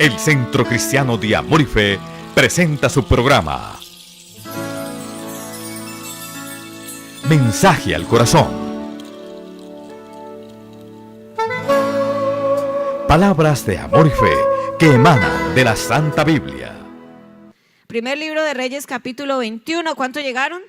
El Centro Cristiano de Amor y Fe presenta su programa Mensaje al Corazón. Palabras de amor y fe que emanan de la Santa Biblia. Primer libro de Reyes, capítulo 21. ¿Cuánto llegaron?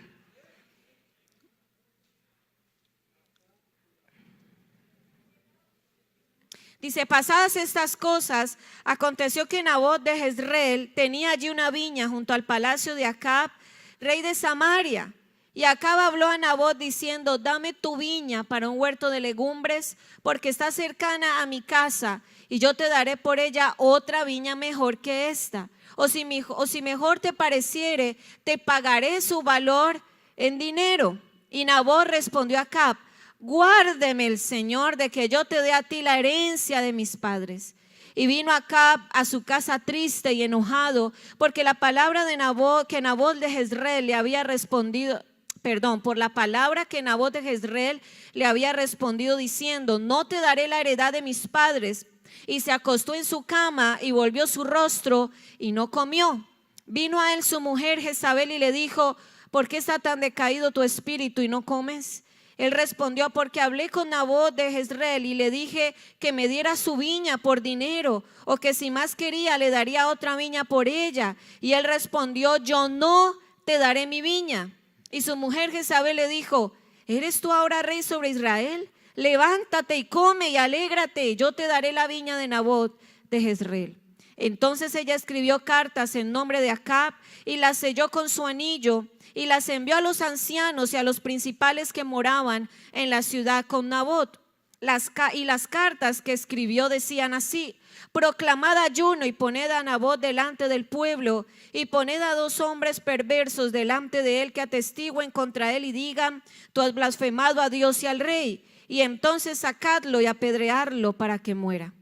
Dice: pasadas estas cosas, aconteció que Nabot de Jezreel tenía allí una viña junto al palacio de Acab, rey de Samaria. Y Acab habló a Nabot diciendo: dame tu viña para un huerto de legumbres, porque está cercana a mi casa, y yo te daré por ella otra viña mejor que esta. O si mejor te pareciere, te pagaré su valor en dinero. Y Nabot respondió a Acab: guárdeme el Señor de que yo te dé a ti la herencia de mis padres. Y vino Acab a su casa triste y enojado, porque la palabra de Nabot, que Nabot de Jezreel le había respondido, por la palabra que Nabot de Jezreel le había respondido diciendo: no te daré la heredad de mis padres. Y se acostó en su cama y volvió su rostro y no comió. Vino a él su mujer Jezabel y le dijo: ¿por qué está tan decaído tu espíritu y no comes? Él respondió: porque hablé con Nabot de Jezreel y le dije que me diera su viña por dinero, o que si más quería le daría otra viña por ella. Y él respondió: yo no te daré mi viña. Y su mujer Jezabel le dijo: ¿eres tú ahora rey sobre Israel? Levántate y come y alégrate, yo te daré la viña de Nabot de Jezreel. Entonces ella escribió cartas en nombre de Acab y las selló con su anillo y las envió a los ancianos y a los principales que moraban en la ciudad con Nabot. Las cartas que escribió decían así: proclamad ayuno y poned a Nabot delante del pueblo, y poned a 2 hombres perversos delante de él que atestiguen contra él y digan: tú has blasfemado a Dios y al rey. Y entonces sacadlo y apedrearlo para que muera.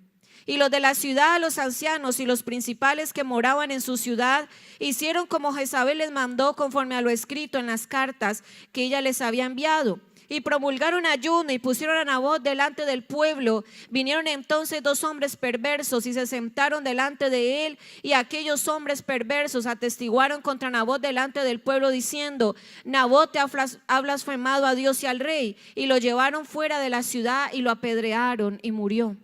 Y los de la ciudad, los ancianos y los principales que moraban en su ciudad, hicieron como Jezabel les mandó, conforme a lo escrito en las cartas que ella les había enviado. Y promulgaron ayuno y pusieron a Nabot delante del pueblo. Vinieron entonces 2 hombres perversos y se sentaron delante de él. Y aquellos hombres perversos atestiguaron contra Nabot delante del pueblo diciendo: Nabot te ha blasfemado a Dios y al rey. Y lo llevaron fuera de la ciudad y lo apedrearon y murió.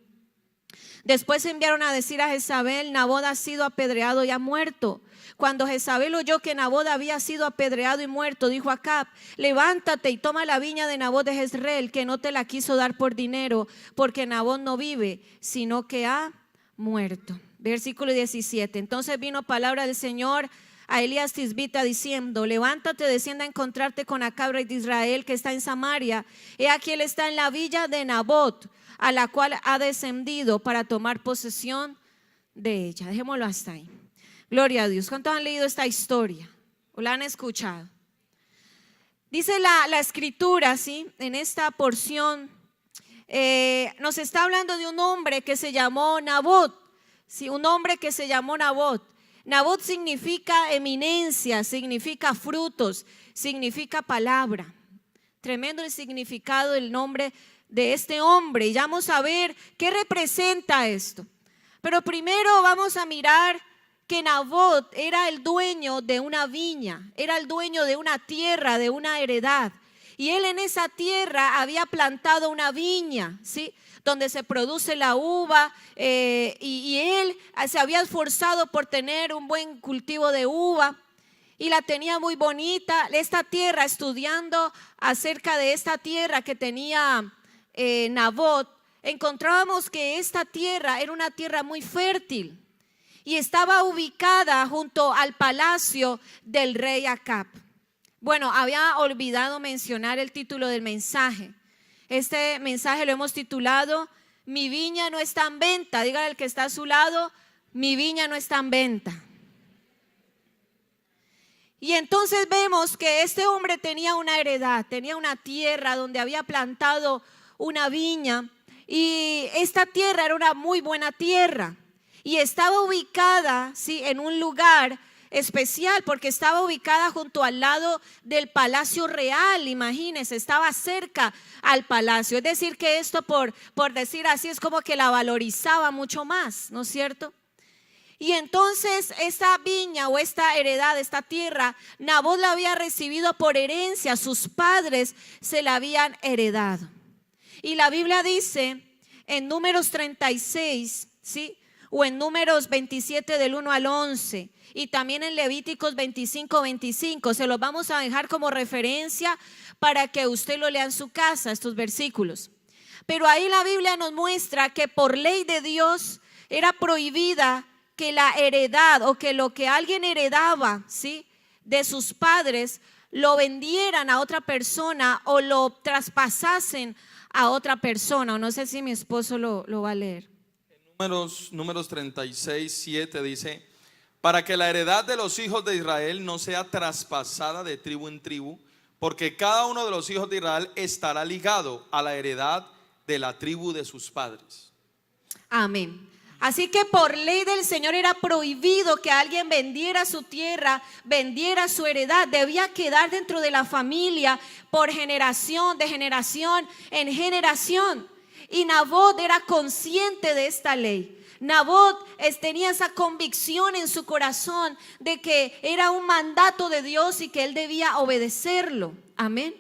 Después enviaron a decir a Jezabel: Nabot ha sido apedreado y ha muerto. Cuando Jezabel oyó que Nabot había sido apedreado y muerto, dijo a Acab: levántate y toma la viña de Nabot de Jezreel, que no te la quiso dar por dinero, porque Nabot no vive, sino que ha muerto. Versículo 17. Entonces vino palabra del Señor a Elías Tisbita diciendo: levántate, descienda a encontrarte con Acab, rey de Israel, que está en Samaria. He aquí él está en la villa de Nabot, a la cual ha descendido para tomar posesión de ella. Dejémoslo hasta ahí. Gloria a Dios. ¿Cuántos han leído esta historia o la han escuchado? Dice la escritura, ¿sí? En esta porción nos está hablando de un hombre que se llamó Nabot, ¿sí? Un hombre que se llamó Nabot. Nabot significa eminencia, significa frutos, significa palabra. Tremendo el significado del nombre de este hombre. Y vamos a ver qué representa esto. Pero primero vamos a mirar que Nabot era el dueño de una viña, era el dueño de una tierra, de una heredad. Y él en esa tierra había plantado una viña, ¿sí? Donde se produce la uva, y él se había esforzado por tener un buen cultivo de uva y la tenía muy bonita. Esta tierra, estudiando acerca de esta tierra que tenía Nabot, encontrábamos que esta tierra era una tierra muy fértil y estaba ubicada junto al palacio del rey Acab. Bueno, había olvidado mencionar el título del mensaje. Este mensaje lo hemos titulado: mi viña no está en venta. Dígale al que está a su lado: mi viña no está en venta. Y entonces vemos que este hombre tenía una heredad, tenía una tierra donde había plantado una viña, y esta tierra era una muy buena tierra y estaba ubicada, ¿sí?, en un lugar especial porque estaba ubicada junto al lado del palacio real. Imagínense, estaba cerca al palacio. Es decir que esto, por decir así, es como que la valorizaba mucho más, ¿no es cierto? Y entonces esta viña o esta heredad, esta tierra, Nabot la había recibido por herencia, sus padres se la habían heredado. Y la Biblia dice en Números 36, ¿sí? O en Números 27 del 1 al 11 y también en Levíticos 25, se los vamos a dejar como referencia para que usted lo lea en su casa, estos versículos. Pero ahí la Biblia nos muestra que por ley de Dios era prohibida que la heredad o que lo que alguien heredaba, ¿sí?, de sus padres lo vendieran a otra persona o lo traspasasen a otra persona. O no sé si mi esposo lo va a leer. Números 36, 7 dice: para que la heredad de los hijos de Israel no sea traspasada de tribu en tribu, porque cada uno de los hijos de Israel estará ligado a la heredad de la tribu de sus padres. Amén. Así que por ley del Señor era prohibido que alguien vendiera su tierra, vendiera su heredad. Debía quedar dentro de la familia por generación, de generación en generación. Y Nabot era consciente de esta ley. Nabot tenía esa convicción en su corazón de que era un mandato de Dios y que él debía obedecerlo. Amén.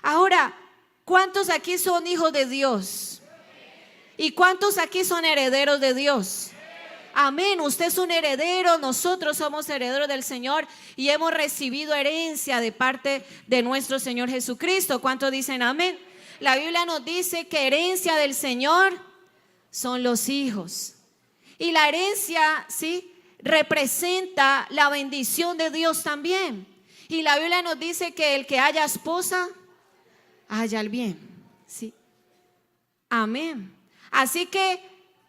Ahora, ¿cuántos aquí son hijos de Dios? ¿Y cuántos aquí son herederos de Dios? Amén. Usted es un heredero, nosotros somos herederos del Señor y hemos recibido herencia de parte de nuestro Señor Jesucristo. ¿Cuántos dicen amén? La Biblia nos dice que herencia del Señor son los hijos. Y la herencia, ¿sí?, representa la bendición de Dios también. Y la Biblia nos dice que el que haya esposa, haya el bien. ¿Sí? Amén. Así que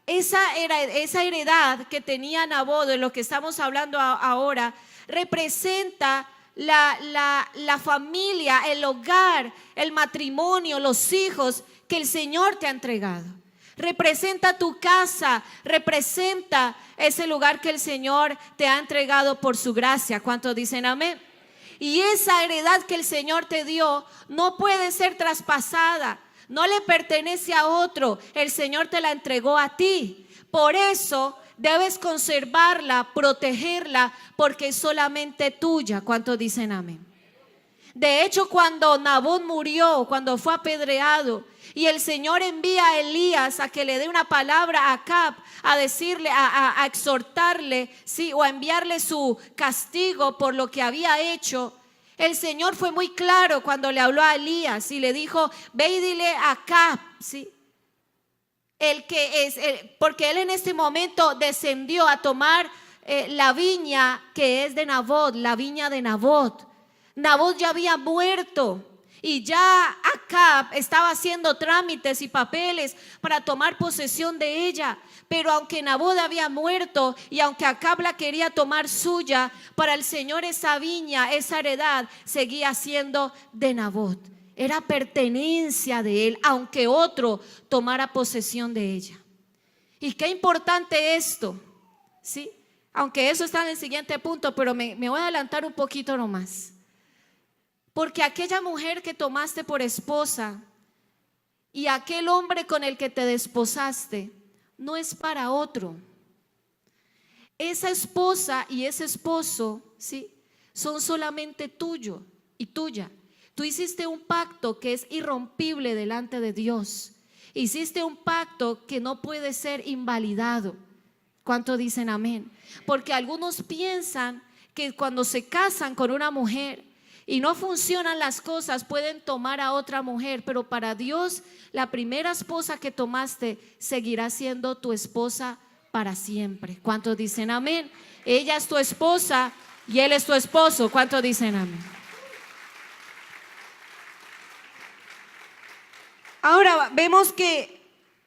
esa heredad que tenía Nabot, de lo que estamos hablando ahora, representa la familia, el hogar, el matrimonio, los hijos que el Señor te ha entregado. Representa tu casa, representa ese lugar que el Señor te ha entregado por su gracia. ¿Cuántos dicen amén? Y esa heredad que el Señor te dio no puede ser traspasada. No le pertenece a otro, el Señor te la entregó a ti. Por eso debes conservarla, protegerla, porque es solamente tuya. ¿Cuántos dicen amén? De hecho, cuando Nabot murió, cuando fue apedreado, y el Señor envía a Elías a que le dé una palabra a Acab, a decirle, a exhortarle, sí, o a enviarle su castigo por lo que había hecho. El Señor fue muy claro cuando le habló a Elías y le dijo: ve y dile a Acab, ¿sí?, porque él en este momento descendió a tomar la viña que es de Nabot, la viña de Nabot. Nabot ya había muerto y ya Acab estaba haciendo trámites y papeles para tomar posesión de ella. Pero aunque Nabot había muerto y aunque Acab la quería tomar suya, para el Señor esa viña, esa heredad seguía siendo de Nabot. Era pertenencia de él, aunque otro tomara posesión de ella. Y qué importante esto, ¿sí? Aunque eso está en el siguiente punto, pero me voy a adelantar un poquito nomás. Porque aquella mujer que tomaste por esposa y aquel hombre con el que te desposaste no es para otro. Esa esposa y ese esposo, ¿sí?, son solamente tuyo y tuya. Tú hiciste un pacto que es irrompible delante de Dios. Hiciste un pacto que no puede ser invalidado. ¿Cuánto dicen amén? Porque algunos piensan que cuando se casan con una mujer y no funcionan las cosas, pueden tomar a otra mujer, pero para Dios la primera esposa que tomaste seguirá siendo tu esposa para siempre. ¿Cuántos dicen amén? Ella es tu esposa y él es tu esposo. ¿Cuántos dicen amén? Ahora vemos que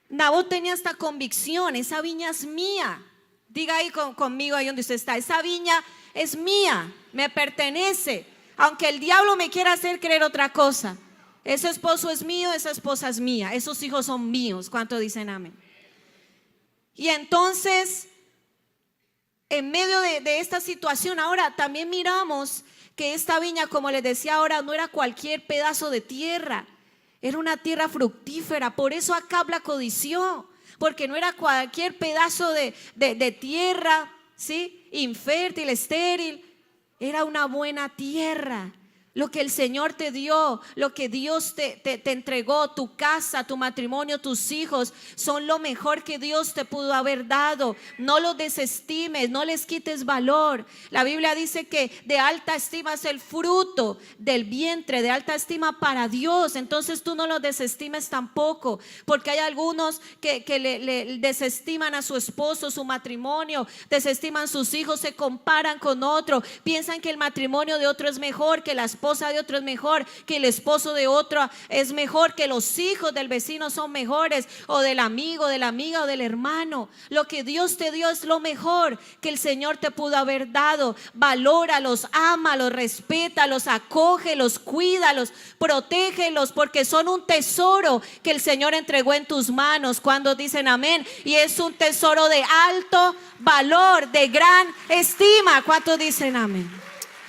Nabot tenía esta convicción: esa viña es mía. Diga ahí conmigo, ahí donde usted está: esa viña es mía, me pertenece. Aunque el diablo me quiera hacer creer otra cosa, ese esposo es mío, esa esposa es mía, esos hijos son míos. ¿Cuánto dicen amén? Y entonces, en medio de esta situación, ahora también miramos que esta viña, como les decía ahora, no era cualquier pedazo de tierra, era una tierra fructífera. Por eso Acab la codició, porque no era cualquier pedazo de tierra, ¿sí? Infértil, estéril. Era una buena tierra. Lo que el Señor te dio, lo que Dios te entregó, tu casa, tu matrimonio, tus hijos, son lo mejor que Dios te pudo haber dado. No los desestimes, no les quites valor. La Biblia dice que de alta estima es el fruto del vientre, de alta estima para Dios. Entonces tú no los desestimes tampoco, porque hay algunos que le desestiman a su esposo, su matrimonio, desestiman sus hijos, se comparan con otro, piensan que el matrimonio de otro es mejor, que la esposa de otro es mejor, que el esposo de otro es mejor, que los hijos del vecino son mejores, o del amigo, de la amiga o del hermano. Lo que Dios te dio es lo mejor que el Señor te pudo haber dado. Valóralos, ámalos, respétalos, acógelos, cuídalos, protégelos, porque son un tesoro que el Señor entregó en tus manos. Cuando dicen amén? Y es un tesoro de alto valor, de gran estima. ¿Cuántos dicen amén?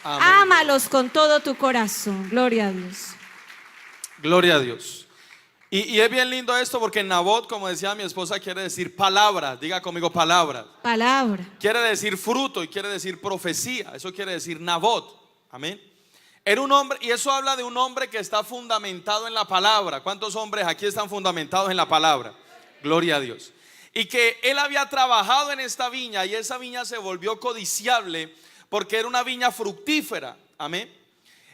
Amén. Ámalos con todo tu corazón. Gloria a Dios. Gloria a Dios. Y es bien lindo esto porque Nabot, como decía mi esposa, quiere decir palabra. Diga conmigo palabra. Palabra. Quiere decir fruto y quiere decir profecía. Eso quiere decir Nabot. Amén. Era un hombre, y eso habla de un hombre que está fundamentado en la palabra. ¿Cuántos hombres aquí están fundamentados en la palabra? Gloria a Dios. Y que él había trabajado en esta viña, y esa viña se volvió codiciable porque era una viña fructífera. Amén.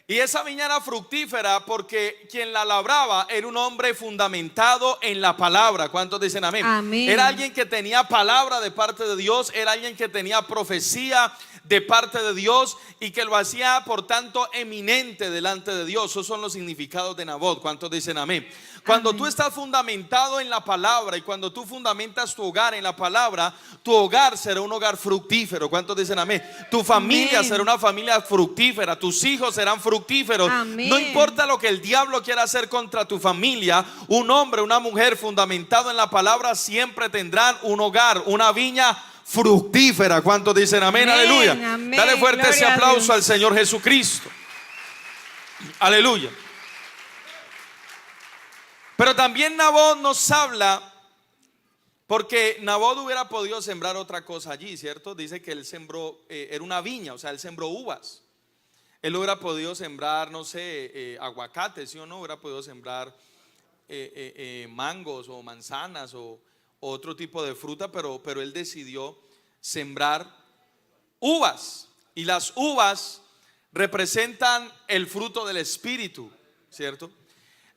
Y esa viña era fructífera porque quien la labraba era un hombre fundamentado en la palabra. ¿Cuántos dicen amén? Amén. Era alguien que tenía palabra de parte de Dios, era alguien que tenía profecía de parte de Dios y que lo hacía por tanto eminente delante de Dios. Esos son los significados de Nabot. ¿Cuántos dicen amén? Cuando tú estás fundamentado en la palabra y cuando tú fundamentas tu hogar en la palabra, tu hogar será un hogar fructífero. ¿Cuántos dicen amén? Tu familia será una familia fructífera, tus hijos serán fructíferos. Amén. No importa lo que el diablo quiera hacer contra tu familia, un hombre, una mujer fundamentado en la palabra siempre tendrán un hogar, una viña fructífera. ¿Cuántos dicen amén? Amén, Aleluya. amén. Dale fuerte Gloria ese a aplauso Dios. al Señor Jesucristo. Aleluya. Pero también Nabot nos habla, porque Nabot hubiera podido sembrar otra cosa allí, ¿cierto? Dice que él sembró, era una viña, o sea, él sembró uvas. Él hubiera podido sembrar, no sé, aguacates, ¿sí o no? Hubiera podido sembrar mangos o manzanas o otro tipo de fruta, pero él decidió sembrar uvas. Y las uvas representan el fruto del Espíritu, ¿cierto?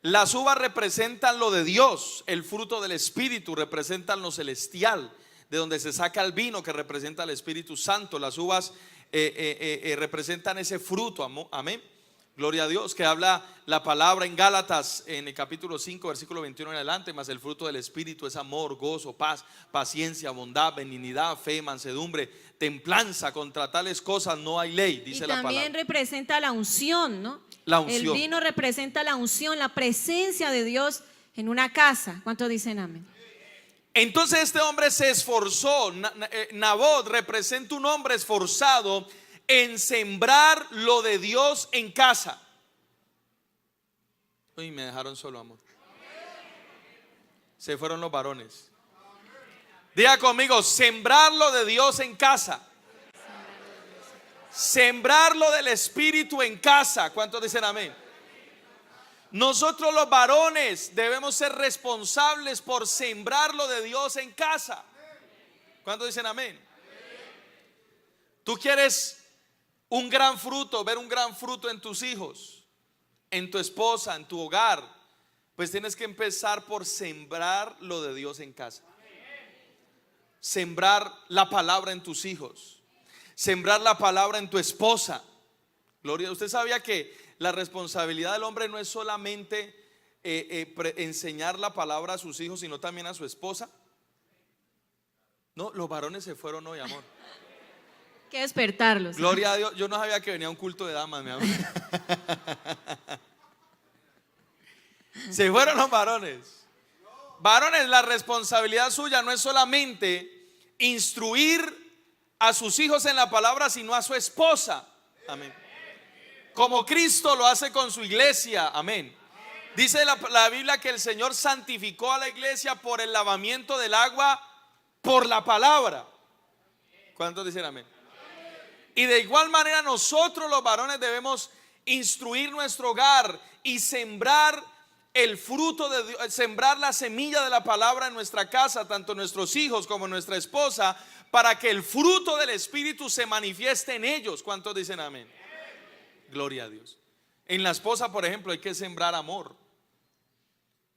Las uvas representan lo de Dios, el fruto del Espíritu representan lo celestial, de donde se saca el vino que representa el Espíritu Santo. Las uvas representan ese fruto, amén. Gloria a Dios, que habla la palabra en Gálatas en el capítulo 5 versículo 21 en adelante. Mas el fruto del Espíritu es amor, gozo, paz, paciencia, bondad, benignidad, fe, mansedumbre, templanza. Contra tales cosas no hay ley, dice la palabra. Y también representa la unción, ¿no? La unción. El vino representa la unción, la presencia de Dios en una casa. ¿Cuántos dicen amén? Entonces este hombre se esforzó. Nabot representa un hombre esforzado en sembrar lo de Dios en casa. Uy, me dejaron solo, amor. Se fueron los varones. Diga conmigo, sembrar lo de Dios en casa. Sembrar lo del Espíritu en casa. ¿Cuántos dicen amén? Nosotros los varones debemos ser responsables por sembrar lo de Dios en casa. ¿Cuántos dicen amén? Tú quieres un gran fruto, ver un gran fruto en tus hijos, en tu esposa, en tu hogar, pues tienes que empezar por sembrar lo de Dios en casa. Sembrar la palabra en tus hijos, sembrar la palabra en tu esposa. Gloria, usted sabía que la responsabilidad del hombre no es solamente enseñar la palabra a sus hijos, sino también a su esposa. No, los varones se fueron hoy, amor. Que despertarlos. Gloria a Dios, yo no sabía que venía un culto de damas, mi amor. Se fueron los varones. Varones, la responsabilidad suya no es solamente instruir a sus hijos en la palabra, sino a su esposa. Amén. Como Cristo lo hace con su iglesia. Amén. Dice la Biblia que el Señor santificó a la iglesia por el lavamiento del agua, por la palabra. ¿Cuántos dicen amén? Y de igual manera nosotros los varones debemos instruir nuestro hogar y sembrar el fruto de Dios, sembrar la semilla de la palabra en nuestra casa, tanto nuestros hijos como nuestra esposa, para que el fruto del Espíritu se manifieste en ellos. ¿Cuántos dicen amén? Gloria a Dios. En la esposa, por ejemplo, hay que sembrar amor,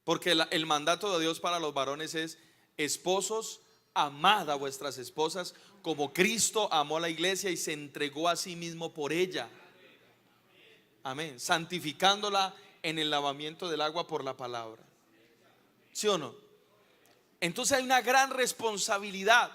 porque el mandato de Dios para los varones es: esposos, amad a vuestras esposas como Cristo amó a la iglesia y se entregó a sí mismo por ella. Amén. Santificándola en el lavamiento del agua por la palabra. ¿Sí o no? Entonces hay una gran responsabilidad.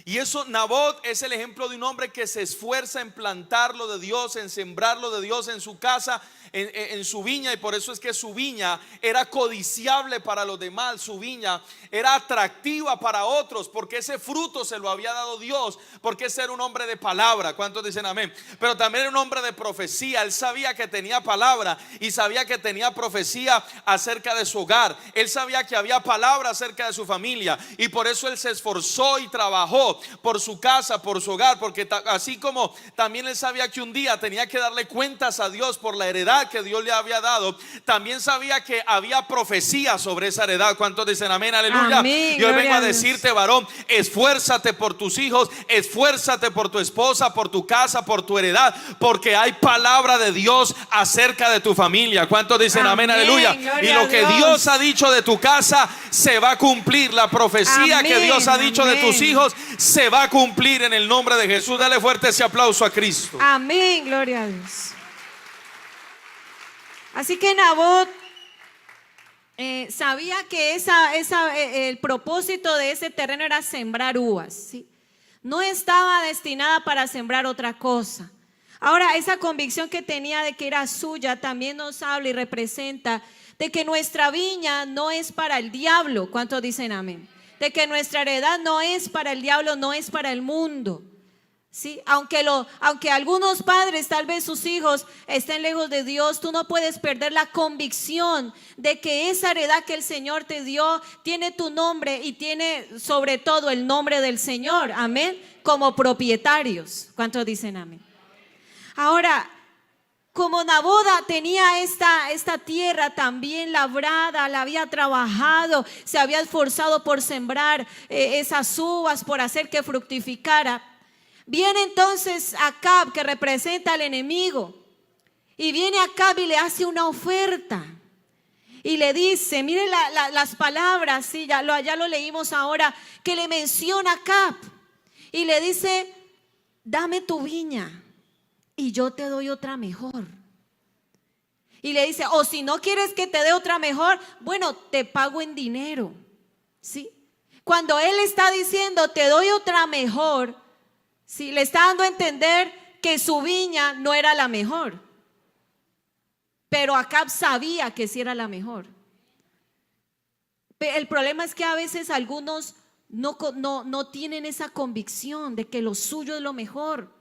Y eso, Nabot es el ejemplo de un hombre que se esfuerza en plantar lo de Dios, en sembrar lo de Dios en su casa, en su viña. Y por eso es que su viña era codiciable para los demás. Su viña era atractiva para otros, porque ese fruto se lo había dado Dios, porque ese era un hombre de palabra. ¿Cuántos dicen amén? Pero también era un hombre de profecía. Él sabía que tenía palabra y sabía que tenía profecía acerca de su hogar. Él sabía que había palabra acerca de su familia, y por eso él se esforzó y trabajó por su casa, por su hogar, porque así como también él sabía que un día tenía que darle cuentas a Dios por la heredad que Dios le había dado, también sabía que había profecía sobre esa heredad. ¿Cuántos dicen amén? Aleluya. Amén, Yo vengo a Dios. decirte, varón, esfuérzate por tus hijos, esfuérzate por tu esposa, por tu casa, por tu heredad, porque hay palabra de Dios acerca de tu familia. ¿Cuántos dicen amén? Amén, Aleluya. gloria Y lo a que Dios. Dios ha dicho de tu casa se va a cumplir. La profecía que Amén, Dios ha dicho de tus amén. hijos se va a cumplir en el nombre de Jesús. Dale fuerte ese aplauso a Cristo. Amén, gloria a Dios. Así que Nabot sabía que el propósito de ese terreno era sembrar uvas, ¿sí? No estaba destinada para sembrar otra cosa. Ahora, esa convicción que tenía de que era suya también nos habla y representa de que nuestra viña no es para el diablo. ¿Cuántos dicen amén? De que nuestra heredad no es para el diablo, no es para el mundo. Sí, aunque algunos padres, tal vez sus hijos estén lejos de Dios, tú no puedes perder la convicción de que esa heredad que el Señor te dio tiene tu nombre y tiene sobre todo el nombre del Señor, amén, como propietarios. ¿Cuántos dicen amén? Ahora, como Naboda tenía esta tierra también labrada, la había trabajado, se había esforzado por sembrar esas uvas, por hacer que fructificara. Viene entonces Acab, que representa al enemigo, y viene Acab y le hace una oferta. Y le dice, mire las palabras, sí, ya lo leímos ahora, que le menciona Acab. Y le dice, dame tu viña y yo te doy otra mejor. Y le dice, o si no quieres que te dé otra mejor, bueno, te pago en dinero, ¿sí? Cuando él está diciendo, te doy otra mejor, sí, le está dando a entender que su viña no era la mejor. Pero Acab sabía que sí era la mejor. El problema es que a veces algunos no tienen esa convicción de que lo suyo es lo mejor.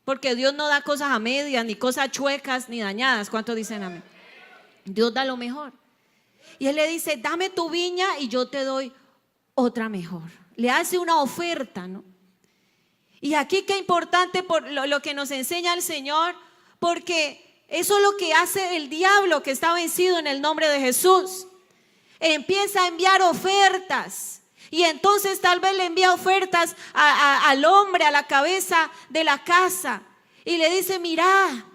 Porque Dios no da cosas a medias, ni cosas chuecas, ni dañadas. ¿Cuántos dicen amén? Dios da lo mejor. Y él le dice, dame tu viña y yo te doy otra mejor. Le hace una oferta, ¿no? Y aquí qué importante por lo que nos enseña el Señor, porque eso es lo que hace el diablo, que está vencido en el nombre de Jesús. Empieza a enviar ofertas. Y entonces tal vez le envía ofertas al hombre, a la cabeza de la casa, y le dice, mira,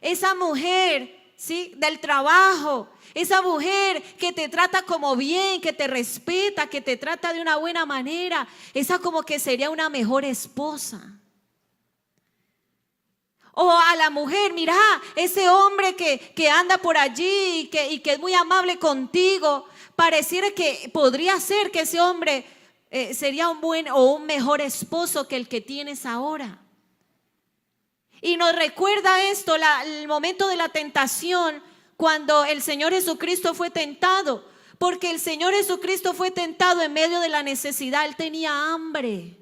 esa mujer, ¿sí?, del trabajo, esa mujer que te trata como bien, que te respeta, que te trata de una buena manera, esa como que sería una mejor esposa. O a la mujer, mira, ese hombre que anda por allí y que es muy amable contigo, pareciera que podría ser que ese hombre sería un buen o un mejor esposo que el que tienes ahora. Y nos recuerda esto, el momento de la tentación, cuando el Señor Jesucristo fue tentado, porque el Señor Jesucristo fue tentado en medio de la necesidad. Él tenía hambre.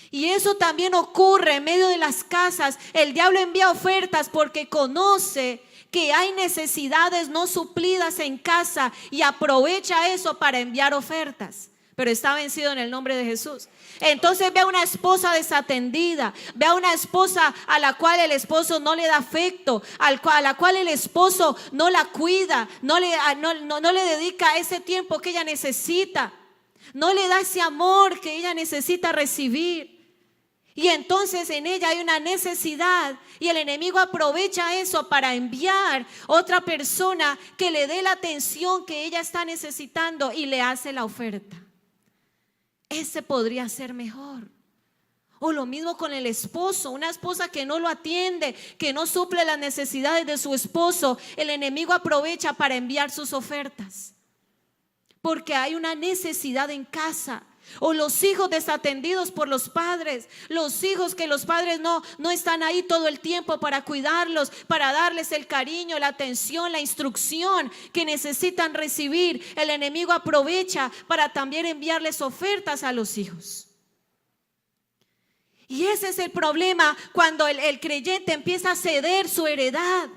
Y eso también ocurre en medio de las casas. El diablo envía ofertas porque conoce que hay necesidades no suplidas en casa y aprovecha eso para enviar ofertas. pero está vencido en el nombre de Jesús. Entonces ve a una esposa desatendida, ve a una esposa a la cual el esposo no le da afecto, a la cual el esposo no la cuida, no le dedica ese tiempo que ella necesita, no le da ese amor que ella necesita recibir. Y entonces en ella hay una necesidad y el enemigo aprovecha eso para enviar otra persona que le dé la atención que ella está necesitando y le hace la oferta. Ese podría ser mejor. O lo mismo con el esposo, una esposa que no lo atiende, que no suple las necesidades de su esposo. El enemigo aprovecha para enviar sus ofertas, porque hay una necesidad en casa. O los hijos desatendidos por los padres, los hijos que los padres no están ahí todo el tiempo para cuidarlos, para darles el cariño, la atención, la instrucción que necesitan recibir. El enemigo aprovecha para también enviarles ofertas a los hijos. Y ese es el problema cuando el creyente empieza a ceder su heredad,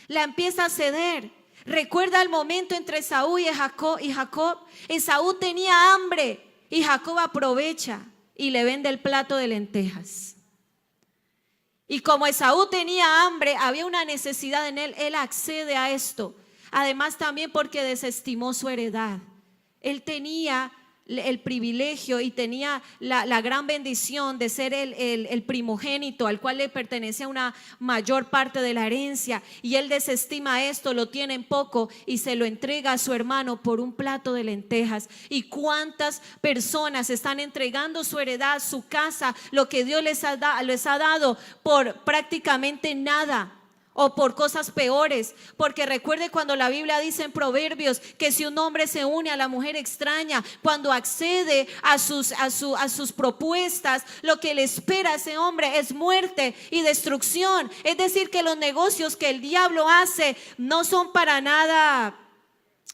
la empieza a ceder. Recuerda el momento entre Esaú y Jacob. Esaú tenía hambre y Jacob aprovecha y le vende el plato de lentejas. Y como Esaú tenía hambre, había una necesidad en él, él accede a esto. Además también porque desestimó su heredad. Él tenía el privilegio y tenía la gran bendición de ser el primogénito al cual le pertenecía una mayor parte de la herencia, y él desestima esto, lo tiene en poco y se lo entrega a su hermano por un plato de lentejas. ¿Y cuántas personas están entregando su heredad, su casa, lo que Dios les ha dado por prácticamente nada? O por cosas peores, porque recuerde cuando la Biblia dice en Proverbios que si un hombre se une a la mujer extraña, cuando accede a sus propuestas, lo que le espera a ese hombre es muerte y destrucción. Es decir, que los negocios que el diablo hace no son para nada,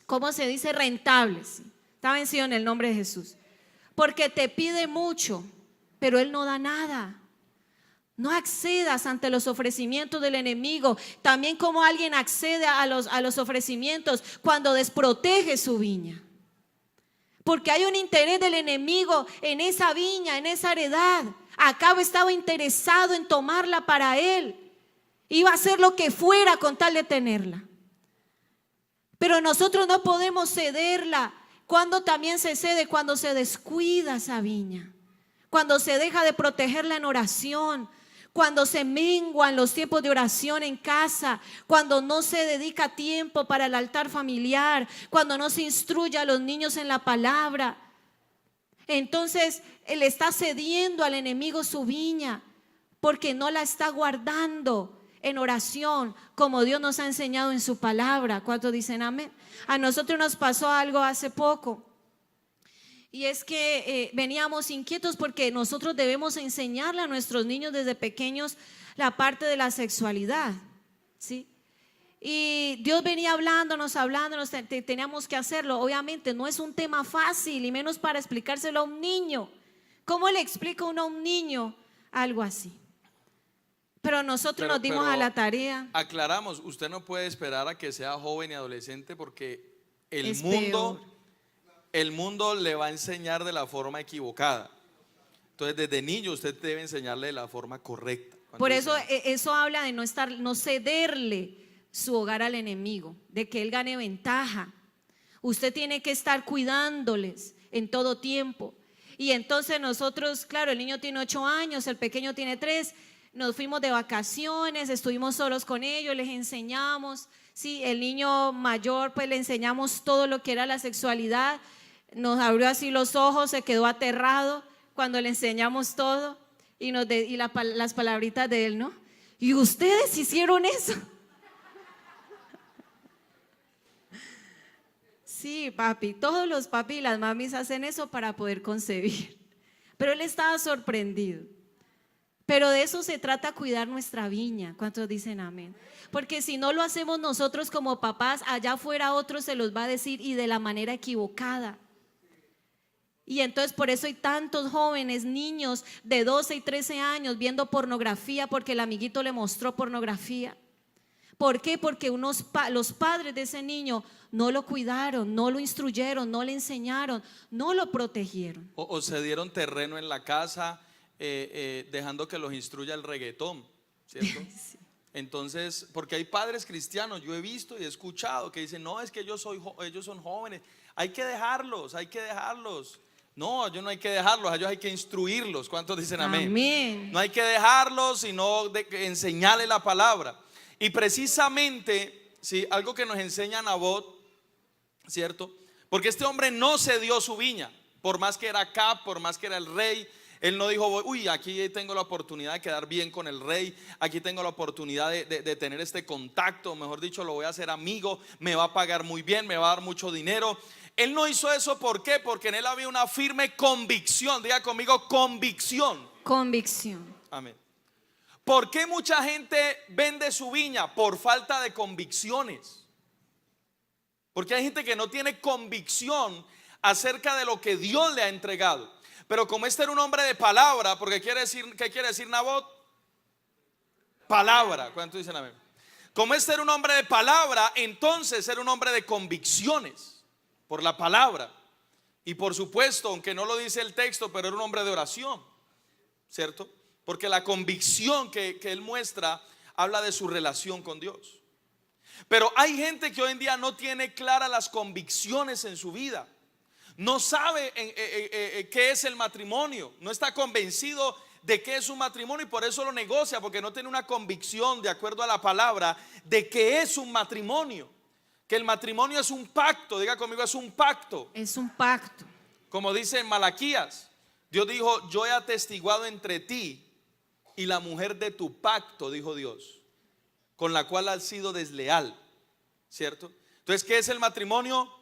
¿cómo se dice?, rentables. Está vencido en el nombre de Jesús, porque te pide mucho, pero él no da nada. No accedas ante los ofrecimientos del enemigo. También como alguien accede a los ofrecimientos cuando desprotege su viña. Porque hay un interés del enemigo en esa viña, en esa heredad. Acab estaba interesado en tomarla para él. Iba a hacer lo que fuera con tal de tenerla. Pero nosotros no podemos cederla. Cuando también se cede, cuando se descuida esa viña. Cuando se deja de protegerla en oración. Cuando se menguan los tiempos de oración en casa, cuando no se dedica tiempo para el altar familiar, cuando no se instruye a los niños en la palabra, entonces él está cediendo al enemigo su viña, porque no la está guardando en oración como Dios nos ha enseñado en su palabra. ¿Cuántos dicen amén? A nosotros nos pasó algo hace poco. Y es que veníamos inquietos porque nosotros debemos enseñarle a nuestros niños desde pequeños la parte de la sexualidad, ¿sí? Y Dios venía hablándonos, teníamos que hacerlo. Obviamente no es un tema fácil, y menos para explicárselo a un niño. ¿Cómo le explica uno a un niño algo así? Pero nosotros nos dimos a la tarea. Aclaramos, usted no puede esperar a que sea joven y adolescente, porque el mundo le va a enseñar de la forma equivocada. Entonces desde niño usted debe enseñarle de la forma correcta. Por eso eso habla de no cederle su hogar al enemigo, de que él gane ventaja. Usted tiene que estar cuidándoles en todo tiempo. Y entonces nosotros, claro, el niño tiene 8 años, el pequeño tiene 3. Nos fuimos de vacaciones, estuvimos solos con ellos, les enseñamos. Sí, el niño mayor pues le enseñamos todo lo que era la sexualidad. Nos abrió así los ojos, se quedó aterrado cuando le enseñamos todo y las palabritas de él, ¿no? ¿Y ustedes hicieron eso? Sí, papi, todos los papi y las mamis hacen eso para poder concebir. Pero él estaba sorprendido. Pero de eso se trata, cuidar nuestra viña. ¿Cuántos dicen amén? Porque si no lo hacemos nosotros como papás, allá afuera otros se los va a decir, y de la manera equivocada. Y entonces por eso hay tantos jóvenes, niños de 12 y 13 años viendo pornografía porque el amiguito le mostró pornografía. ¿Por qué? Porque los padres de ese niño no lo cuidaron, no lo instruyeron, no le enseñaron, no lo protegieron. O se dieron terreno en la casa, dejando que los instruya el reggaetón, ¿cierto? Sí. Entonces, porque hay padres cristianos, yo he visto y he escuchado que dicen, no, es que ellos son jóvenes, hay que dejarlos. No, yo no hay que dejarlos, a ellos hay que instruirlos. ¿Cuántos dicen amén? Amén. No hay que dejarlos, sino enseñarle la palabra. Y precisamente, ¿sí?, algo que nos enseña Nabot, ¿cierto? Porque este hombre no cedió su viña, por más que era Acab, por más que era el rey. Él no dijo, uy, aquí tengo la oportunidad de quedar bien con el rey, aquí tengo la oportunidad de tener este contacto, mejor dicho, lo voy a hacer amigo, me va a pagar muy bien, me va a dar mucho dinero. Él no hizo eso, ¿por qué? Porque en él había una firme convicción. Diga conmigo, convicción. Convicción. Amén. ¿Por qué mucha gente vende su viña? Por falta de convicciones. Porque hay gente que no tiene convicción acerca de lo que Dios le ha entregado. Pero como este era un hombre de palabra, porque ¿qué quiere decir Nabot? Palabra. ¿Cuántos dicen amén? Como este era un hombre de palabra, entonces era un hombre de convicciones por la palabra. Y por supuesto, aunque no lo dice el texto, pero era un hombre de oración, ¿cierto? Porque la convicción que él muestra habla de su relación con Dios. Pero hay gente que hoy en día no tiene claras las convicciones en su vida. No sabe qué es el matrimonio. No está convencido de qué es un matrimonio y por eso lo negocia, porque no tiene una convicción de acuerdo a la palabra de qué es un matrimonio. Que el matrimonio es un pacto. Diga conmigo, es un pacto. Es un pacto. Como dice en Malaquías, Dios dijo, yo he atestiguado entre ti y la mujer de tu pacto, dijo Dios, con la cual has sido desleal, ¿cierto? Entonces, ¿qué es el matrimonio?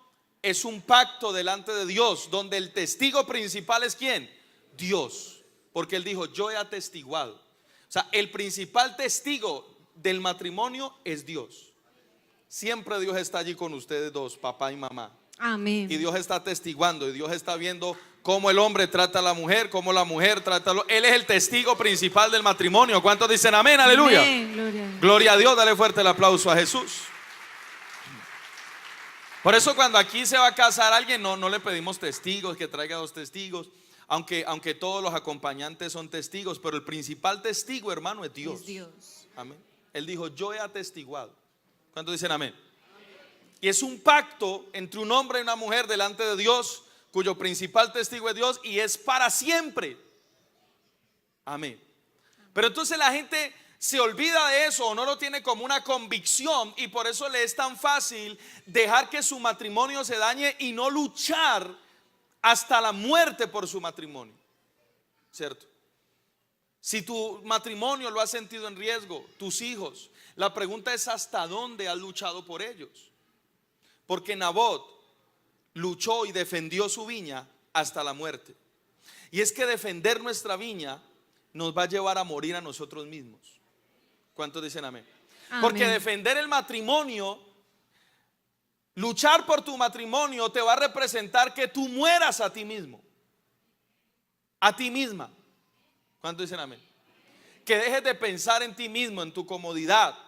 Es un pacto delante de Dios, donde el testigo principal es ¿quién? Dios, porque Él dijo, yo he atestiguado. O sea, el principal testigo del matrimonio es Dios. Siempre Dios está allí con ustedes dos, papá y mamá. Amén. Y Dios está atestiguando, y Dios está viendo cómo el hombre trata a la mujer, cómo la mujer trata a Él es el testigo principal del matrimonio. ¿Cuántos dicen amén? Aleluya. Amén. Gloria a Dios, dale fuerte el aplauso a Jesús. Por eso cuando aquí se va a casar alguien, no le pedimos testigos, que traiga 2 testigos, aunque todos los acompañantes son testigos, pero el principal testigo, hermano, es Dios. Es Dios. Amén. Él dijo, yo he atestiguado. ¿Cuántos dicen amén? Y es un pacto entre un hombre y una mujer delante de Dios, cuyo principal testigo es Dios, y es para siempre. Amén. Pero entonces la gente se olvida de eso o no lo tiene como una convicción, y por eso le es tan fácil dejar que su matrimonio se dañe y no luchar hasta la muerte por su matrimonio, ¿cierto? Si tu matrimonio lo has sentido en riesgo, tus hijos, la pregunta es ¿hasta dónde has luchado por ellos? Porque Nabot luchó y defendió su viña hasta la muerte. Y es que defender nuestra viña nos va a llevar a morir a nosotros mismos. ¿Cuántos dicen amén? Amén. Porque defender el matrimonio, luchar por tu matrimonio, te va a representar que tú mueras a ti mismo, a ti misma. ¿Cuántos dicen amén? Que dejes de pensar en ti mismo, en tu comodidad,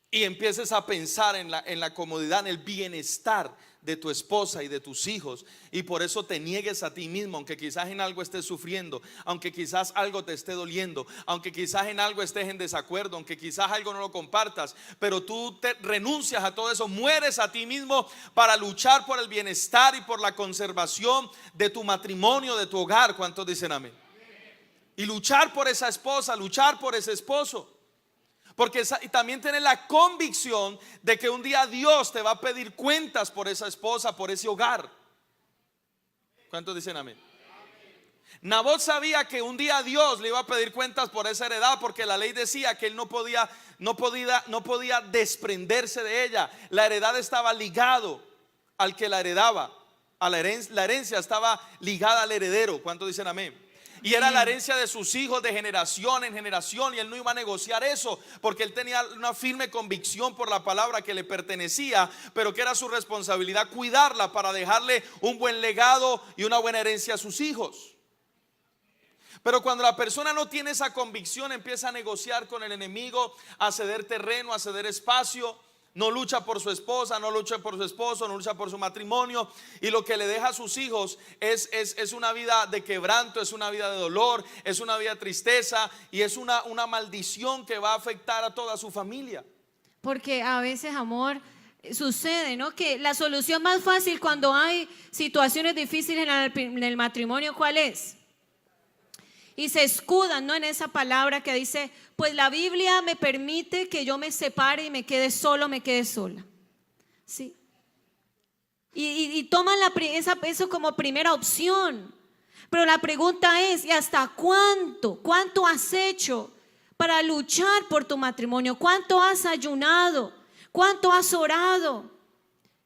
y empieces a pensar en la comodidad, en el bienestar de tu esposa y de tus hijos, y por eso te niegues a ti mismo, aunque quizás en algo estés sufriendo, aunque quizás algo te esté doliendo, aunque quizás en algo estés en desacuerdo, aunque quizás algo no lo compartas, pero tú te renuncias a todo eso, mueres a ti mismo para luchar por el bienestar y por la conservación de tu matrimonio, de tu hogar. ¿Cuántos dicen amén? Y luchar por esa esposa, luchar por ese esposo. Porque también tener la convicción de que un día Dios te va a pedir cuentas por esa esposa, por ese hogar. ¿Cuántos dicen amén? Nabot sabía que un día Dios le iba a pedir cuentas por esa heredad, porque la ley decía que él no podía desprenderse de ella. La heredad estaba ligado al que la heredaba, la herencia estaba ligada al heredero. ¿Cuántos dicen amén? Y era la herencia de sus hijos de generación en generación, y él no iba a negociar eso, porque él tenía una firme convicción por la palabra que le pertenecía, pero que era su responsabilidad cuidarla para dejarle un buen legado y una buena herencia a sus hijos. Pero cuando la persona no tiene esa convicción, empieza a negociar con el enemigo, a ceder terreno, a ceder espacio. No lucha por su esposa, no lucha por su esposo, no lucha por su matrimonio. Y lo que le deja a sus hijos es una vida de quebranto, es una vida de dolor, es una vida de tristeza. Y es una maldición que va a afectar a toda su familia. Porque a veces, amor, sucede, ¿no? Que la solución más fácil cuando hay situaciones difíciles en el matrimonio, ¿cuál es? Y se escudan, ¿no?, en esa palabra que dice, pues la Biblia me permite que yo me separe y me quede solo, me quede sola. ¿Sí? Y toman eso como primera opción. Pero la pregunta es, ¿y hasta cuánto? ¿Cuánto has hecho para luchar por tu matrimonio? ¿Cuánto has ayunado? ¿Cuánto has orado?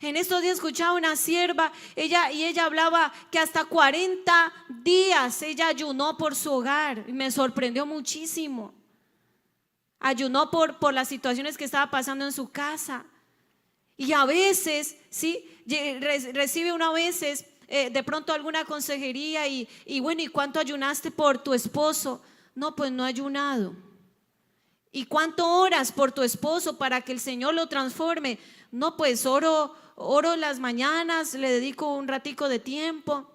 En estos días escuchaba una sierva, ella hablaba que hasta 40 días ella ayunó por su hogar. Y me sorprendió muchísimo. Ayunó por las situaciones que estaba pasando en su casa. Y a veces, ¿sí?, recibe uno a veces de pronto alguna consejería y bueno, ¿y cuánto ayunaste por tu esposo? No, pues no he ayunado. ¿Y cuánto oras por tu esposo para que el Señor lo transforme? No, pues oro las mañanas, le dedico un ratico de tiempo.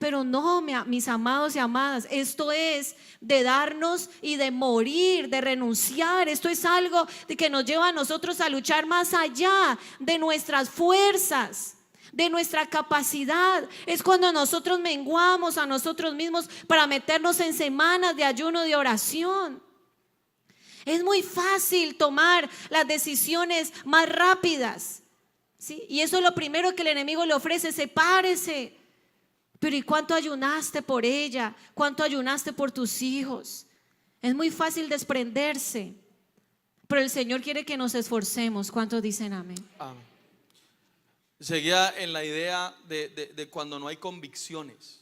Pero no, mis amados y amadas, esto es de darnos y de morir, de renunciar. Esto es algo de que nos lleva a nosotros a luchar más allá de nuestras fuerzas, de nuestra capacidad. Es cuando nosotros menguamos a nosotros mismos para meternos en semanas de ayuno, de oración. Es muy fácil tomar las decisiones más rápidas, ¿sí? Y eso es lo primero que el enemigo le ofrece: sepárese. Pero ¿y cuánto ayunaste por ella? ¿Cuánto ayunaste por tus hijos? Es muy fácil desprenderse, pero el Señor quiere que nos esforcemos. ¿Cuántos dicen amén? Amén. Seguía en la idea de cuando no hay convicciones.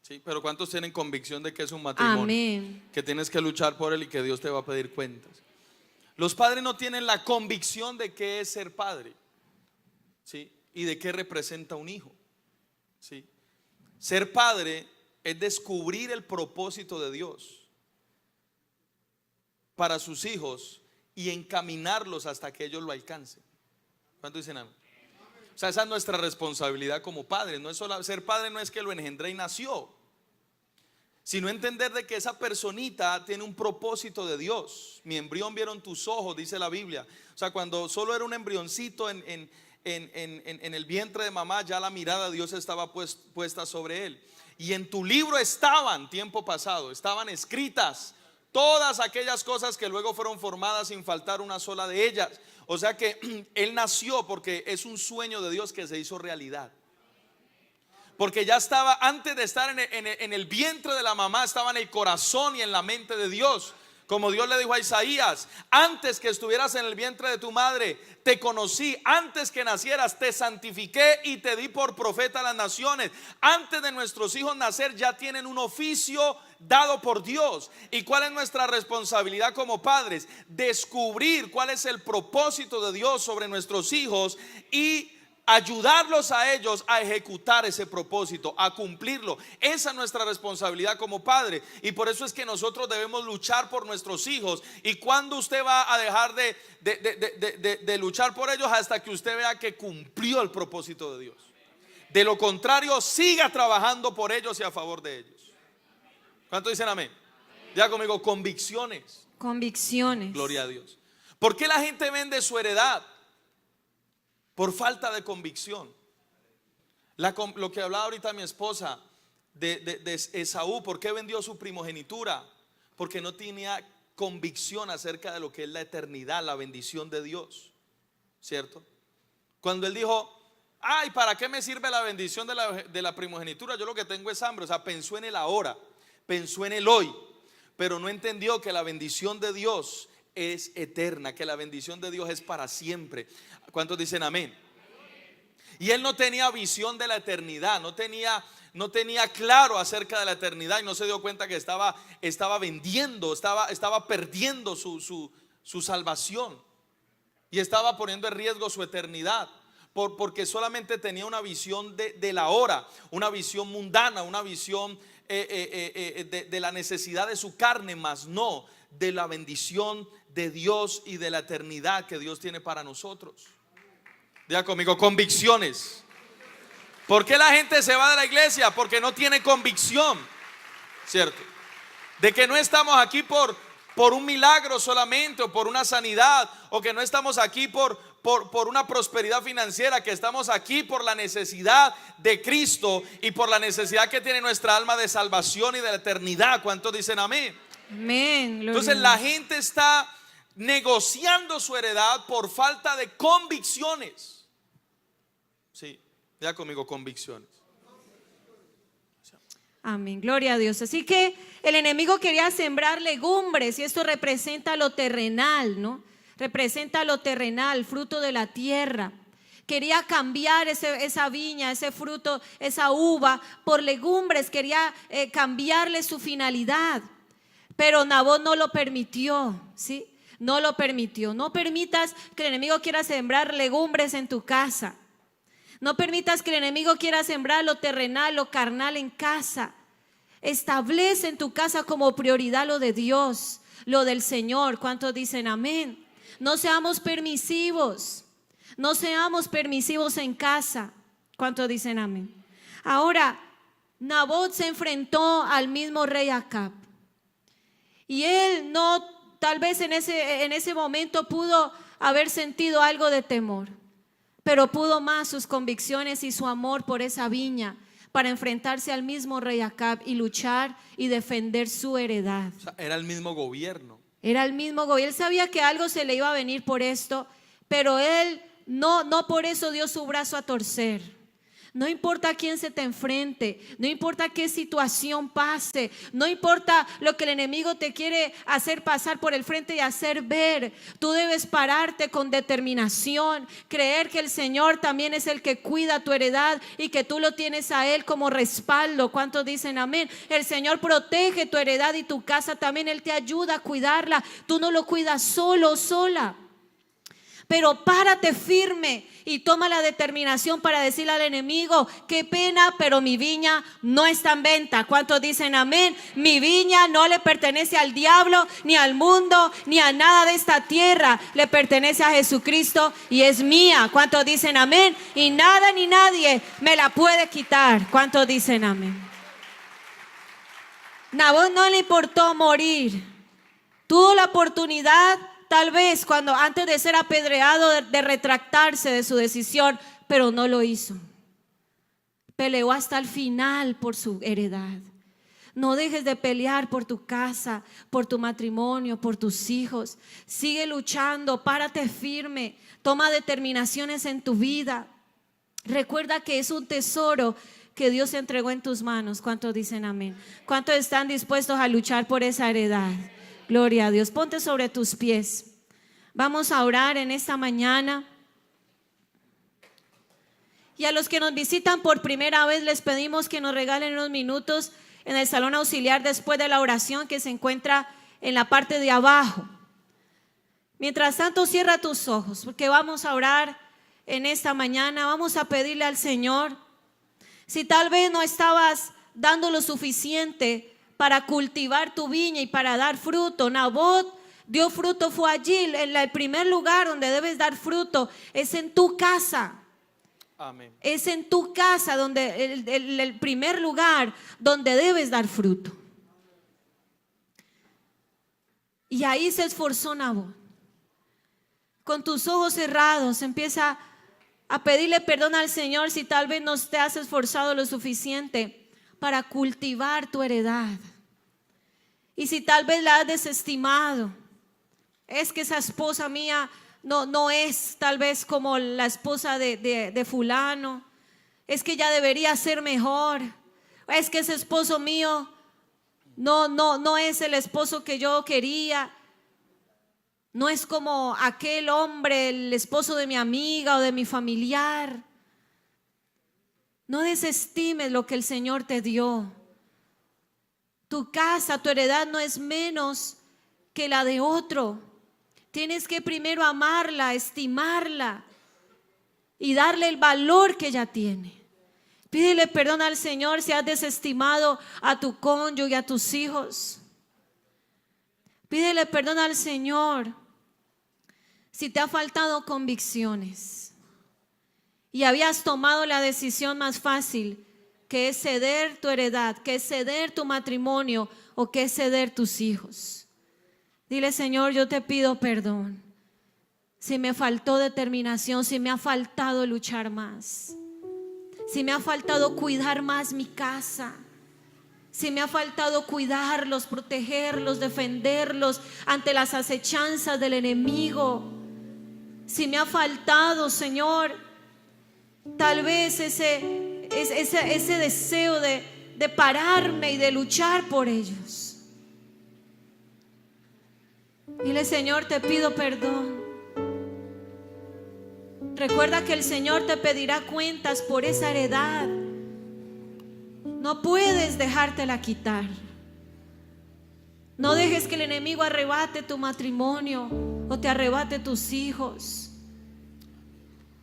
Sí, pero ¿cuántos tienen convicción de que es un matrimonio? Amén. Que tienes que luchar por él y que Dios te va a pedir cuentas. Los padres no tienen la convicción de qué es ser padre, ¿sí?, y de qué representa un hijo, ¿sí? Ser padre es descubrir el propósito de Dios para sus hijos y encaminarlos hasta que ellos lo alcancen. ¿Cuántos dicen amén? O sea, esa es nuestra responsabilidad como padres. No es solo ser padre, no es que lo engendré y nació, sino entender de que esa personita tiene un propósito de Dios. Mi embrión vieron tus ojos, dice la Biblia. O sea, cuando solo era un embrioncito en el vientre de mamá, ya la mirada de Dios estaba puesta sobre él. Y en tu libro estaban, tiempo pasado, estaban escritas todas aquellas cosas que luego fueron formadas sin faltar una sola de ellas. O sea que él nació porque es un sueño de Dios que se hizo realidad. Porque ya estaba, antes de estar en el vientre de la mamá, estaba en el corazón y en la mente de Dios. Como Dios le dijo a Isaías: antes que estuvieras en el vientre de tu madre, te conocí. Antes que nacieras, te santifiqué y te di por profeta a las naciones. Antes de nuestros hijos nacer, ya tienen un oficio dado por Dios. ¿Y cuál es nuestra responsabilidad como padres? Descubrir cuál es el propósito de Dios sobre nuestros hijos y ayudarlos a ellos a ejecutar ese propósito, a cumplirlo. Esa es nuestra responsabilidad como padre. Y por eso es que nosotros debemos luchar por nuestros hijos. ¿Y cuándo usted va a dejar de luchar por ellos? Hasta que usted vea que cumplió el propósito de Dios. De lo contrario, siga trabajando por ellos y a favor de ellos. ¿Cuánto dicen amén? Ya conmigo, convicciones. Convicciones. Gloria a Dios. ¿Por qué la gente vende su heredad? Por falta de convicción. Lo que hablaba ahorita mi esposa de Esaú, ¿por qué vendió su primogenitura? Porque no tenía convicción acerca de lo que es la eternidad, la bendición de Dios, ¿cierto? Cuando él dijo: ay, ¿para qué me sirve la bendición de la primogenitura? Yo lo que tengo es hambre. O sea, pensó en el ahora, pensó en el hoy, pero no entendió que la bendición de Dios es eterna, que la bendición de Dios es para siempre. ¿Cuántos dicen amén? Y él no tenía visión de la eternidad, no tenía claro acerca de la eternidad, y no se dio cuenta que estaba vendiendo, estaba perdiendo su salvación y estaba poniendo en riesgo su eternidad. porque solamente tenía una visión de la hora, una visión mundana, una visión de la necesidad de su carne, más no de la bendición de Dios y de la eternidad que Dios tiene para nosotros. Diga conmigo, convicciones. ¿Por qué la gente se va de la iglesia? Porque no tiene convicción, ¿cierto? De que no estamos aquí por un milagro solamente, o por una sanidad, o que no estamos aquí por una prosperidad financiera, que estamos aquí por la necesidad de Cristo y por la necesidad que tiene nuestra alma de salvación y de la eternidad. ¿Cuántos dicen amén? Amén. Entonces la gente está negociando su heredad por falta de convicciones. Sí, ya conmigo, convicciones. Amén, gloria a Dios. Así que el enemigo quería sembrar legumbres, y esto representa lo terrenal, ¿no? Representa lo terrenal, fruto de la tierra. Quería cambiar esa viña, ese fruto, esa uva por legumbres. Quería cambiarle su finalidad. Pero Nabot no lo permitió, ¿sí? No lo permitió. No permitas que el enemigo quiera sembrar legumbres en tu casa. No permitas que el enemigo quiera sembrar lo terrenal, lo carnal en casa. Establece en tu casa como prioridad lo de Dios, lo del Señor. ¿Cuántos dicen amén? No seamos permisivos. No seamos permisivos en casa. ¿Cuántos dicen amén? Ahora, Nabot se enfrentó al mismo rey Acab. Y él no, tal vez en ese momento pudo haber sentido algo de temor, pero pudo más sus convicciones y su amor por esa viña para enfrentarse al mismo rey Acab y luchar y defender su heredad. O sea, era el mismo gobierno. Era el mismo gobierno. Él sabía que algo se le iba a venir por esto, pero él no por eso dio su brazo a torcer. No importa quién se te enfrente, no importa qué situación pase, no importa lo que el enemigo te quiere hacer pasar por el frente y hacer ver. Tú debes pararte con determinación, creer que el Señor también es el que cuida tu heredad y que tú lo tienes a Él como respaldo. ¿Cuántos dicen amén? El Señor protege tu heredad y tu casa también. Él te ayuda a cuidarla. Tú no lo cuidas solo o sola. Pero párate firme y toma la determinación para decirle al enemigo: qué pena, pero mi viña no está en venta. ¿Cuántos dicen amén? Mi viña no le pertenece al diablo, ni al mundo, ni a nada de esta tierra. Le pertenece a Jesucristo y es mía. ¿Cuántos dicen amén? Y nada ni nadie me la puede quitar. ¿Cuántos dicen amén? Nabot no le importó morir. Tuvo la oportunidad, tal vez antes de ser apedreado, de retractarse de su decisión, pero no lo hizo. Peleó hasta el final por su heredad. No dejes de pelear por tu casa, por tu matrimonio, por tus hijos. Sigue luchando, párate firme, toma determinaciones en tu vida. Recuerda que es un tesoro que Dios entregó en tus manos. ¿Cuántos dicen amén? ¿Cuántos están dispuestos a luchar por esa heredad? Gloria a Dios. Ponte sobre tus pies. Vamos a orar en esta mañana. Y a los que nos visitan por primera vez les pedimos que nos regalen unos minutos en el salón auxiliar después de la oración, que se encuentra en la parte de abajo. Mientras tanto, cierra tus ojos, porque vamos a orar en esta mañana. Vamos a pedirle al Señor, si tal vez no estabas dando lo suficiente para cultivar tu viña y para dar fruto. Nabot dio fruto, fue allí. El primer lugar donde debes dar fruto es en tu casa. Amén. Es en tu casa donde el primer lugar donde debes dar fruto. Y ahí se esforzó Nabot. Con tus ojos cerrados empieza a pedirle perdón al Señor si tal vez no te has esforzado lo suficiente para cultivar tu heredad. Y si tal vez la has desestimado, es que esa esposa mía no es tal vez como la esposa de fulano, es que ya debería ser mejor, es que ese esposo mío no es el esposo que yo quería, no es como aquel hombre, el esposo de mi amiga o de mi familiar. No desestimes lo que el Señor te dio. Tu casa, tu heredad no es menos que la de otro. Tienes que primero amarla, estimarla y darle el valor que ella tiene. Pídele perdón al Señor si has desestimado a tu cónyuge, a tus hijos. Pídele perdón al Señor si te ha faltado convicciones y habías tomado la decisión más fácil, que es ceder tu heredad, que es ceder tu matrimonio o que es ceder tus hijos. Dile: Señor, yo te pido perdón si me faltó determinación, si me ha faltado luchar más, si me ha faltado cuidar más mi casa, si me ha faltado cuidarlos, protegerlos, defenderlos ante las acechanzas del enemigo, si me ha faltado, Señor, tal vez ese deseo de pararme y de luchar por ellos. Dile: Señor, te pido perdón. Recuerda que el Señor te pedirá cuentas por esa heredad. No puedes dejártela quitar. No dejes que el enemigo arrebate tu matrimonio o te arrebate tus hijos.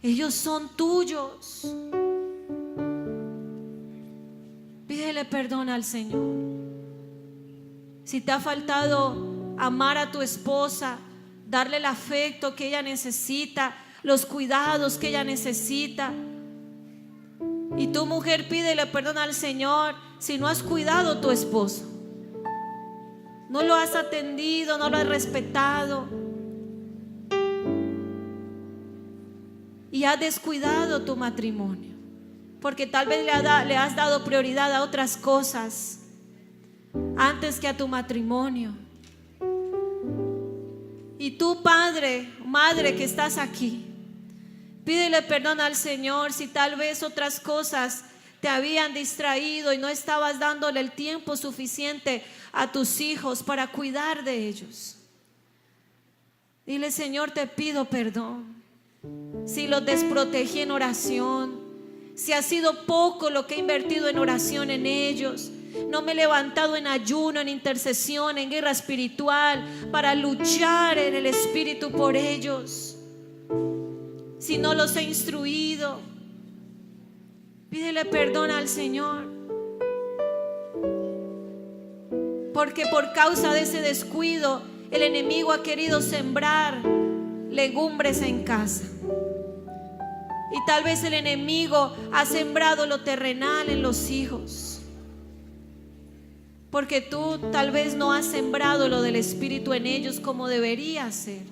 Ellos son tuyos. Pídele perdón al Señor. Si te ha faltado amar a tu esposa, darle el afecto que ella necesita, los cuidados que ella necesita. Y tu mujer, pídele perdón al Señor si no has cuidado a tu esposo, no lo has atendido, no lo has respetado y has descuidado tu matrimonio, porque tal vez le has dado prioridad a otras cosas antes que a tu matrimonio. Y tú, padre, madre que estás aquí, pídele perdón al Señor si tal vez otras cosas te habían distraído y no estabas dándole el tiempo suficiente a tus hijos para cuidar de ellos. Dile: Señor, te pido perdón si los desprotegí en oración, si ha sido poco lo que he invertido en oración en ellos, no me he levantado en ayuno, en intercesión, en guerra espiritual para luchar en el Espíritu por ellos, si no los he instruido. Pídele perdón al Señor, porque por causa de ese descuido el enemigo ha querido sembrar legumbres en casa, y tal vez el enemigo ha sembrado lo terrenal en los hijos, porque tú tal vez no has sembrado lo del Espíritu en ellos como debería ser.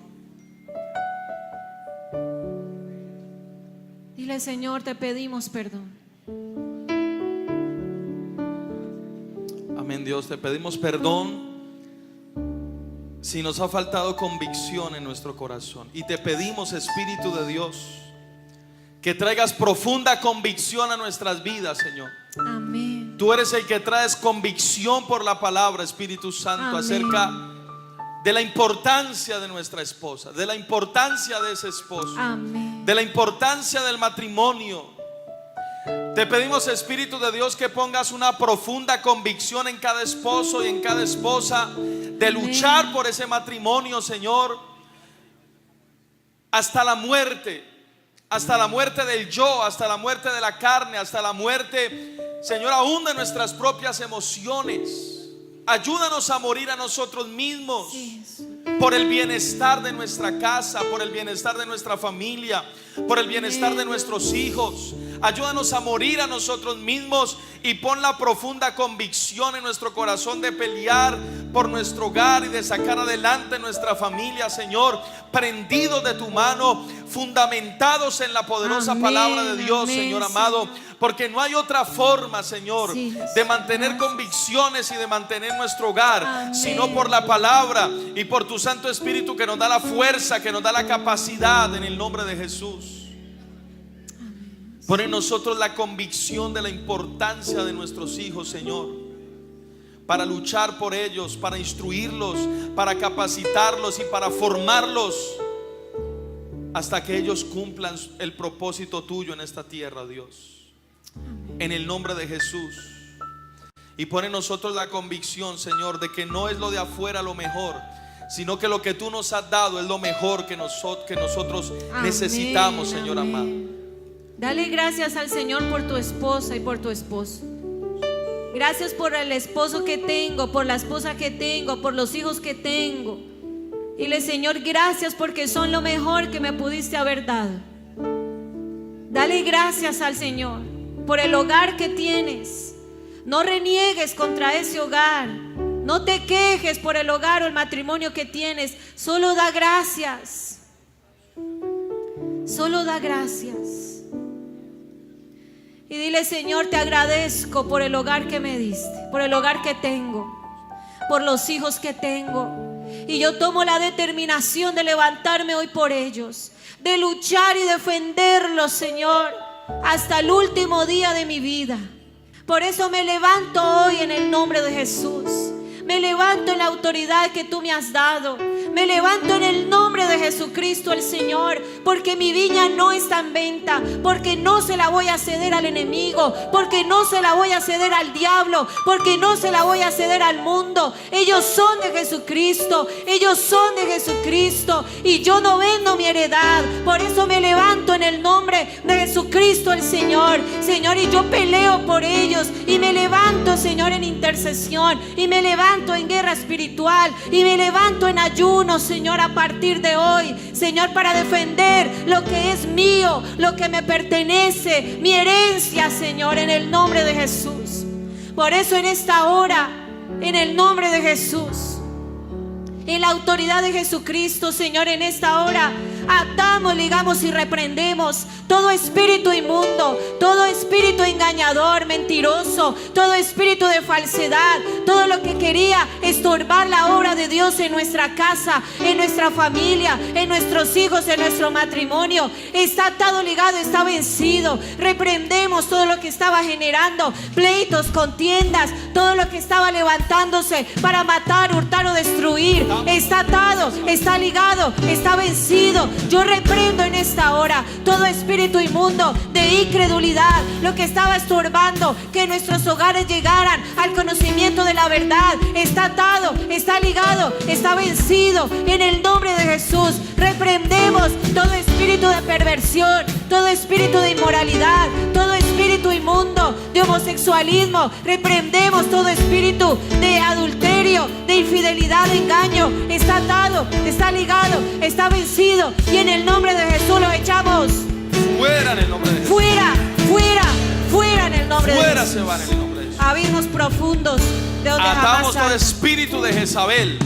Dile: Señor, te pedimos perdón. Amén, Dios, te pedimos perdón si nos ha faltado convicción en nuestro corazón, y te pedimos, Espíritu de Dios, que traigas profunda convicción a nuestras vidas, Señor. Amén. Tú eres el que traes convicción por la palabra, Espíritu Santo. Amén. Acerca de la importancia de nuestra esposa, de la importancia de ese esposo. Amén. De la importancia del matrimonio. Te pedimos, Espíritu de Dios, que pongas una profunda convicción en cada esposo y en cada esposa de luchar por ese matrimonio, Señor, hasta la muerte del yo, hasta la muerte de la carne, hasta la muerte, Señor, aún de nuestras propias emociones. Ayúdanos a morir a nosotros mismos, por el bienestar de nuestra casa, por el bienestar de nuestra familia, por el bienestar de nuestros hijos. Ayúdanos a morir a nosotros mismos y pon la profunda convicción en nuestro corazón de pelear por nuestro hogar y de sacar adelante nuestra familia, Señor, prendidos de tu mano, fundamentados en la poderosa palabra de Dios, Señor amado, porque no hay otra forma, Señor, de mantener convicciones y de mantener nuestro hogar, sino por la palabra y por tu Santo Espíritu, que nos da la fuerza, que nos da la capacidad, en el nombre de Jesús. Pon en nosotros la convicción de la importancia de nuestros hijos, Señor, para luchar por ellos, para instruirlos, para capacitarlos y para formarlos hasta que ellos cumplan el propósito tuyo en esta tierra, Dios. En el nombre de Jesús. Y pon en nosotros la convicción, Señor, de que no es lo de afuera lo mejor, sino que lo que tú nos has dado es lo mejor que nosotros necesitamos, Señor amado. Dale gracias al Señor por tu esposa y por tu esposo. Gracias por el esposo que tengo, por la esposa que tengo, por los hijos que tengo. Dile, Señor, gracias porque son lo mejor que me pudiste haber dado. Dale gracias al Señor por el hogar que tienes. No reniegues contra ese hogar. No te quejes por el hogar o el matrimonio que tienes. Solo da gracias. Solo da gracias. Y dile, Señor, te agradezco por el hogar que me diste, por el hogar que tengo, por los hijos que tengo. Y yo tomo la determinación de levantarme hoy por ellos, de luchar y defenderlos, Señor, hasta el último día de mi vida. Por eso me levanto hoy en el nombre de Jesús. Me levanto en la autoridad que tú me has dado. Me levanto en el nombre de Jesucristo el Señor, porque mi viña no está en venta, porque no se la voy a ceder al enemigo, porque no se la voy a ceder al diablo, porque no se la voy a ceder al mundo. Ellos son de Jesucristo, ellos son de Jesucristo, y yo no vendo mi heredad. Por eso me levanto en el nombre de Jesucristo el Señor, Señor, y yo peleo por ellos, y me levanto, Señor, en intercesión, y me levanto en guerra espiritual, y me levanto en ayuno, Señor, a partir de hoy, Señor, para defender lo que es mío, lo que me pertenece, mi herencia, Señor, en el nombre de Jesús. Por eso en esta hora, en el nombre de Jesús, en la autoridad de Jesucristo, Señor, en esta hora atamos, ligamos y reprendemos todo espíritu inmundo, todo espíritu engañador, mentiroso, todo espíritu de falsedad, todo lo que quería estorbar la obra de Dios en nuestra casa, en nuestra familia, en nuestros hijos, en nuestro matrimonio. Está atado, ligado, está vencido. Reprendemos todo lo que estaba generando pleitos, contiendas, todo lo que estaba levantándose para matar, hurtar o destruir. Está atado, está ligado, está vencido. Yo reprendo en esta hora todo espíritu inmundo de incredulidad, lo que estaba estorbando que nuestros hogares llegaran al conocimiento de la verdad. Está atado, está ligado, está vencido en el nombre de Jesús. Reprendemos todo espíritu de perversión, todo espíritu de inmoralidad, todo espíritu inmundo de homosexualismo. Reprendemos todo espíritu de adulterio, de infidelidad, de engaño. Está atado, está ligado, está vencido, y en el nombre de Jesús lo echamos fuera en el nombre de Jesús. fuera, fuera, fuera en el nombre de Fuera Jesús. se van en el nombre de Jesús. Abismos profundos de donde jamás Atamos todo salen. espíritu de Jezabel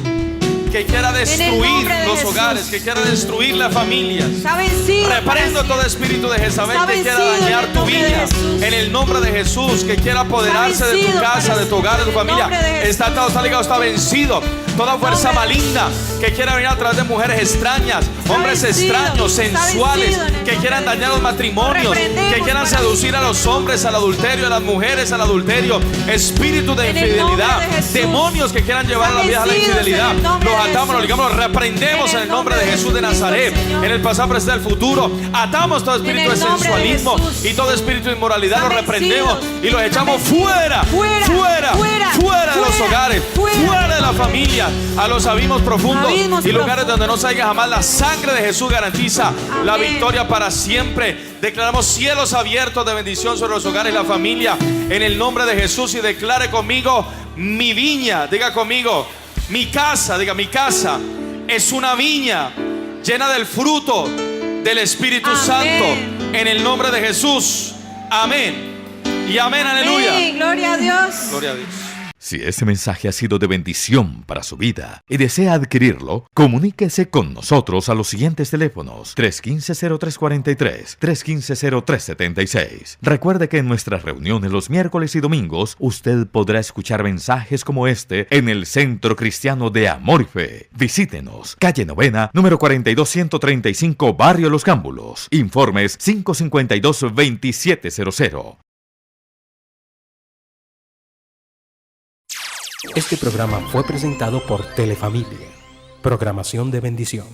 que quiera nombre destruir de los Jesús. hogares, que quiera destruir las familias. Está vencido. Reprendo para todo espíritu de Jezabel Está que quiera vencido dañar en el tu nombre de vida. Jesús. En el nombre de Jesús, que quiera apoderarse de tu vencido casa, para de tu hogar, de tu en el familia. nombre de Jesús. Está atado, está ligado, está vencido. Toda fuerza Nombre de maligna que quiera venir a través de mujeres extrañas, hombres vencido, extraños, está sensuales, vencido en el que nombre quieran de dañar los Jesús. matrimonios, Reprendemos que quieran para seducir a los hombres al adulterio, a las mujeres al adulterio. Espíritu de En el nombre infidelidad, de Jesús. demonios que quieran llevar a la vida a la vencidos en infidelidad. el nombre Los de atamos, los Jesús. ligamos, los reprendemos en el nombre de Jesús de Nazaret. Señor. En el pasado, presente, el futuro. Atamos todo espíritu de el nombre de sensualismo Jesús. y todo espíritu de inmoralidad. Están Los reprendemos vencidos. y los echamos Están fuera, Fuera, fuera, fuera, fuera de los fuera, hogares, fuera. fuera de la familia, a los abismos profundos Abismos y lugares profundos. donde no salga jamás. La sangre de Jesús garantiza la Amén. victoria para siempre. Declaramos cielos abiertos de bendición sobre los hogares y la familia en el nombre de Jesús. Y declare conmigo: mi viña, diga conmigo, mi casa, diga, mi casa es una viña llena del fruto del Espíritu Amén. Santo, en el nombre de Jesús. Amén y amén, aleluya. Amén, gloria a Dios. Gloria a Dios. Si este mensaje ha sido de bendición para su vida y desea adquirirlo, comuníquese con nosotros a los siguientes teléfonos: 315-0343, 315-0376. Recuerde que en nuestras reuniones los miércoles y domingos usted podrá escuchar mensajes como este en el Centro Cristiano de Amor y Fe. Visítenos, calle Novena, número 42135, Barrio Los Cámbulos. Informes 552-2700. Este programa fue presentado por Telefamilia, programación de bendición.